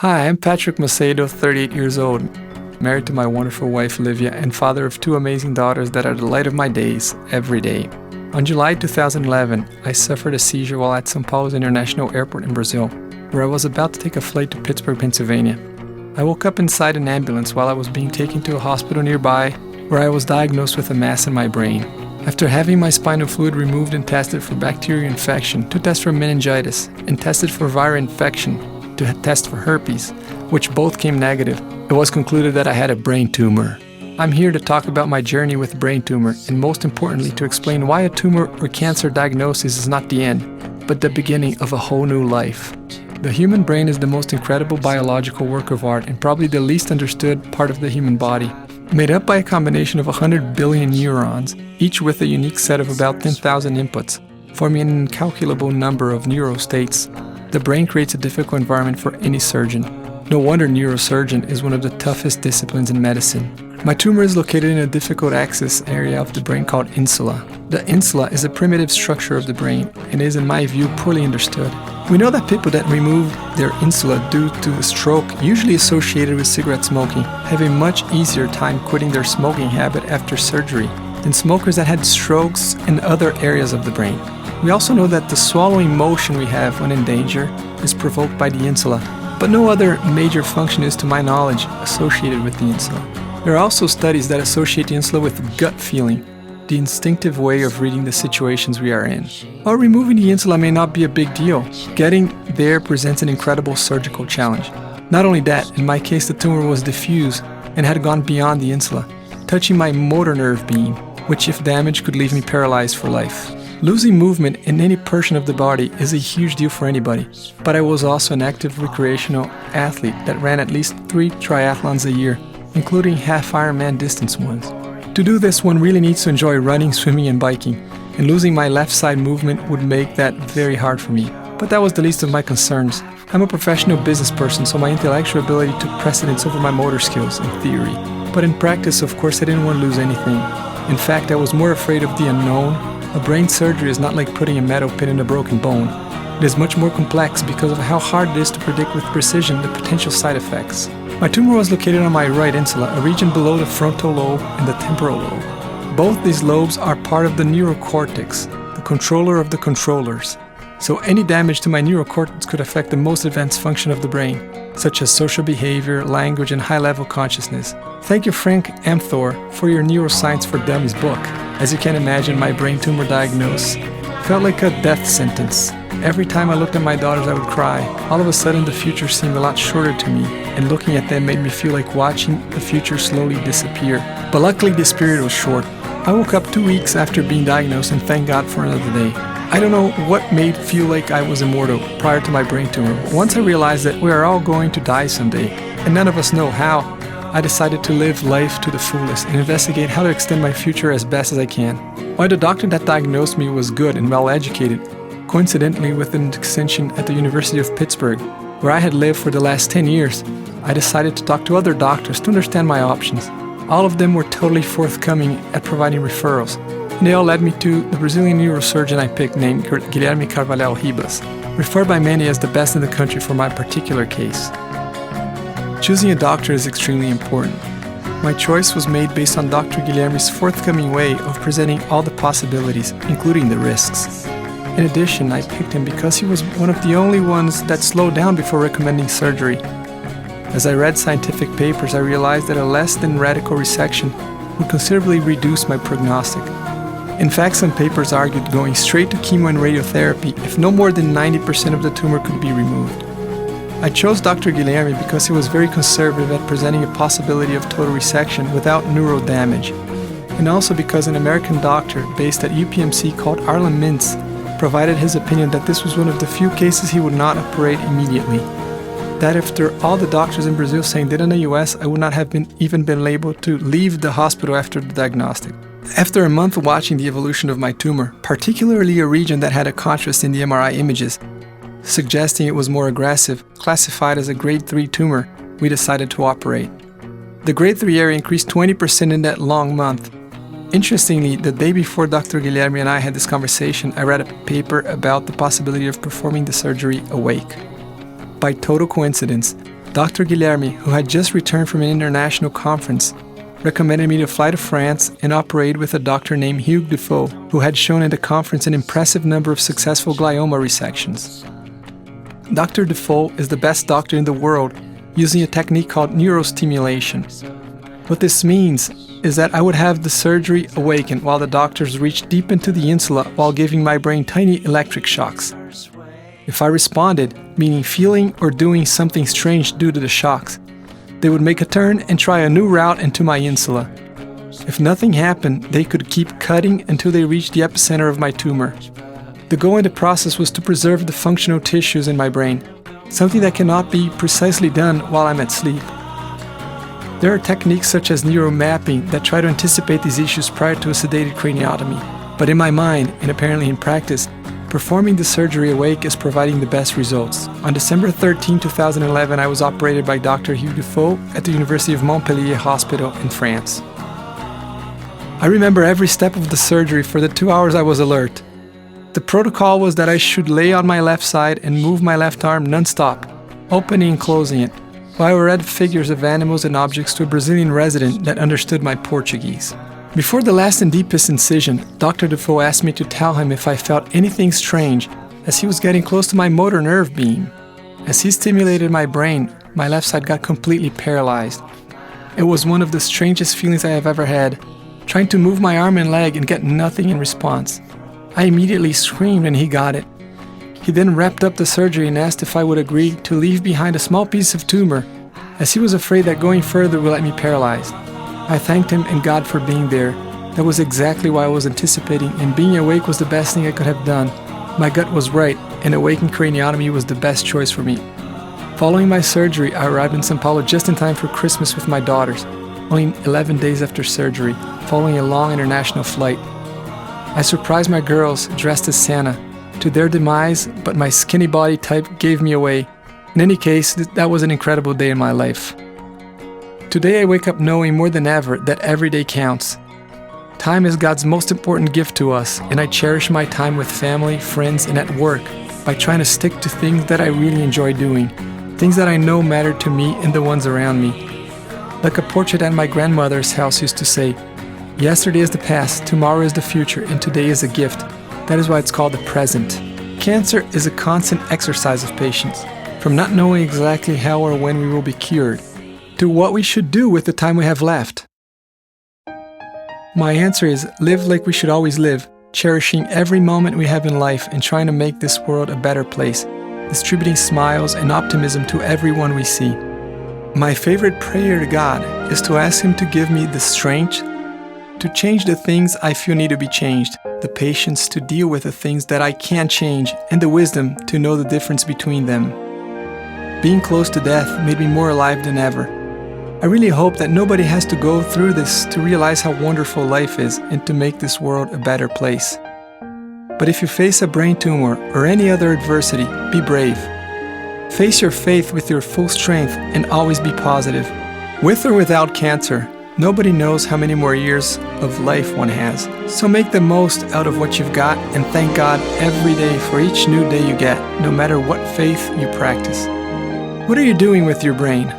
Hi, I'm Patrick Macedo, 38 years old, married to my wonderful wife Livia, and father of two amazing daughters that are the light of my days, every day. On July 2011, I suffered a seizure while at São Paulo's International Airport in Brazil, where I was about to take a flight to Pittsburgh, Pennsylvania. I woke up inside an ambulance while I was being taken to a hospital nearby, where I was diagnosed with a mass in my brain. After having my spinal fluid removed and tested for bacterial infection, to test for meningitis, and tested for viral infection, to test for herpes, which both came negative, it was concluded that I had a brain tumor. I'm here to talk about my journey with brain tumor, and most importantly to explain why a tumor or cancer diagnosis is not the end, but the beginning of a whole new life. The human brain is the most incredible biological work of art and probably the least understood part of the human body. Made up by a combination of 100 billion neurons, each with a unique set of about 10,000 inputs, forming an incalculable number of neural states. The brain creates a difficult environment for any surgeon. No wonder neurosurgeon is one of the toughest disciplines in medicine. My tumor is located in a difficult axis area of the brain called insula. The insula is a primitive structure of the brain and is, in my view, poorly understood. We know that people that remove their insula due to a stroke, usually associated with cigarette smoking, have a much easier time quitting their smoking habit after surgery than smokers that had strokes in other areas of the brain. We also know that the swallowing motion we have when in danger is provoked by the insula, but no other major function is, to my knowledge, associated with the insula. There are also studies that associate the insula with gut feeling, the instinctive way of reading the situations we are in. While removing the insula may not be a big deal, getting there presents an incredible surgical challenge. Not only that, in my case the tumor was diffuse and had gone beyond the insula, touching my motor nerve beam, which if damaged could leave me paralyzed for life. Losing movement in any portion of the body is a huge deal for anybody, but I was also an active recreational athlete that ran at least 3 triathlons a year, including half Ironman distance ones. To do this, one really needs to enjoy running, swimming and biking, and losing my left side movement would make that very hard for me. But that was the least of my concerns. I'm a professional business person, so my intellectual ability took precedence over my motor skills in theory. But in practice, of course, I didn't want to lose anything. In fact, I was more afraid of the unknown. A brain surgery is not like putting a metal pin in a broken bone. It is much more complex because of how hard it is to predict with precision the potential side effects. My tumor was located on my right insula, a region below the frontal lobe and the temporal lobe. Both these lobes are part of the neurocortex, the controller of the controllers. So any damage to my neurocortex could affect the most advanced function of the brain, such as social behavior, language, and high-level consciousness. Thank you, Frank Amthor, for your Neuroscience for Dummies book. As you can imagine, my brain tumor diagnosis felt like a death sentence. Every time I looked at my daughters, I would cry. All of a sudden, the future seemed a lot shorter to me, and looking at them made me feel like watching the future slowly disappear. But luckily, this period was short. I woke up 2 weeks after being diagnosed and thank God for another day. I don't know what made me feel like I was immortal prior to my brain tumor. Once I realized that we are all going to die someday, and none of us know how, I decided to live life to the fullest and investigate how to extend my future as best as I can. While the doctor that diagnosed me was good and well educated, coincidentally with an extension at the University of Pittsburgh, where I had lived for the last 10 years, I decided to talk to other doctors to understand my options. All of them were totally forthcoming at providing referrals, and they all led me to the Brazilian neurosurgeon I picked named Guilherme Carvalhal Ribas, referred by many as the best in the country for my particular case. Choosing a doctor is extremely important. My choice was made based on Dr. Guilherme's forthcoming way of presenting all the possibilities, including the risks. In addition, I picked him because he was one of the only ones that slowed down before recommending surgery. As I read scientific papers, I realized that a less than radical resection would considerably reduce my prognostic. In fact, some papers argued going straight to chemo and radiotherapy if no more than 90% of the tumor could be removed. I chose Dr. Guilherme because he was very conservative at presenting a possibility of total resection without neural damage, and also because an American doctor based at UPMC called Arlen Mintz provided his opinion that this was one of the few cases he would not operate immediately. That after all the doctors in Brazil saying that in the US, I would not have even been able to leave the hospital after the diagnostic. After a month watching the evolution of my tumor, particularly a region that had a contrast in the MRI images, suggesting it was more aggressive, classified as a grade 3 tumor, we decided to operate. The grade 3 area increased 20% in that long month. Interestingly, the day before Dr. Guilherme and I had this conversation, I read a paper about the possibility of performing the surgery awake. By total coincidence, Dr. Guilherme, who had just returned from an international conference, recommended me to fly to France and operate with a doctor named Hugues Defoe, who had shown at the conference an impressive number of successful glioma resections. Dr. Defoe is the best doctor in the world, using a technique called neurostimulation. What this means is that I would have the surgery awaken while the doctors reach deep into the insula while giving my brain tiny electric shocks. If I responded, meaning feeling or doing something strange due to the shocks, they would make a turn and try a new route into my insula. If nothing happened, they could keep cutting until they reached the epicenter of my tumor. The goal in the process was to preserve the functional tissues in my brain, something that cannot be precisely done while I'm at sleep. There are techniques such as neuromapping that try to anticipate these issues prior to a sedated craniotomy, but in my mind, and apparently in practice, performing the surgery awake is providing the best results. On December 13, 2011, I was operated by Dr. Hugues Defoe at the University of Montpellier Hospital in France. I remember every step of the surgery for the 2 hours I was alert. The protocol was that I should lay on my left side and move my left arm non-stop, opening and closing it, while I read figures of animals and objects to a Brazilian resident that understood my Portuguese. Before the last and deepest incision, Dr. Defoe asked me to tell him if I felt anything strange, as he was getting close to my motor nerve beam. As he stimulated my brain, my left side got completely paralyzed. It was one of the strangest feelings I have ever had, trying to move my arm and leg and get nothing in response. I immediately screamed and he got it. He then wrapped up the surgery and asked if I would agree to leave behind a small piece of tumor, as he was afraid that going further would let me paralyzed. I thanked him and God for being there. That was exactly what I was anticipating, and being awake was the best thing I could have done. My gut was right, and awakened craniotomy was the best choice for me. Following my surgery, I arrived in São Paulo just in time for Christmas with my daughters, only 11 days after surgery, following a long international flight. I surprised my girls, dressed as Santa, to their demise, but my skinny body type gave me away. In any case, that was an incredible day in my life. Today I wake up knowing more than ever that every day counts. Time is God's most important gift to us, and I cherish my time with family, friends, and at work by trying to stick to things that I really enjoy doing, things that I know matter to me and the ones around me. Like a portrait at my grandmother's house used to say, "Yesterday is the past, tomorrow is the future, and today is a gift." That is why it's called the present. Cancer is a constant exercise of patience, from not knowing exactly how or when we will be cured, to what we should do with the time we have left. My answer is live like we should always live, cherishing every moment we have in life and trying to make this world a better place, distributing smiles and optimism to everyone we see. My favorite prayer to God is to ask Him to give me the strength to change the things I feel need to be changed, the patience to deal with the things that I can't change, and the wisdom to know the difference between them. Being close to death made me more alive than ever. I really hope that nobody has to go through this to realize how wonderful life is and to make this world a better place. But if you face a brain tumor or any other adversity, be brave. Face your faith with your full strength and always be positive. With or without cancer, nobody knows how many more years of life one has. So make the most out of what you've got and thank God every day for each new day you get, no matter what faith you practice. What are you doing with your brain?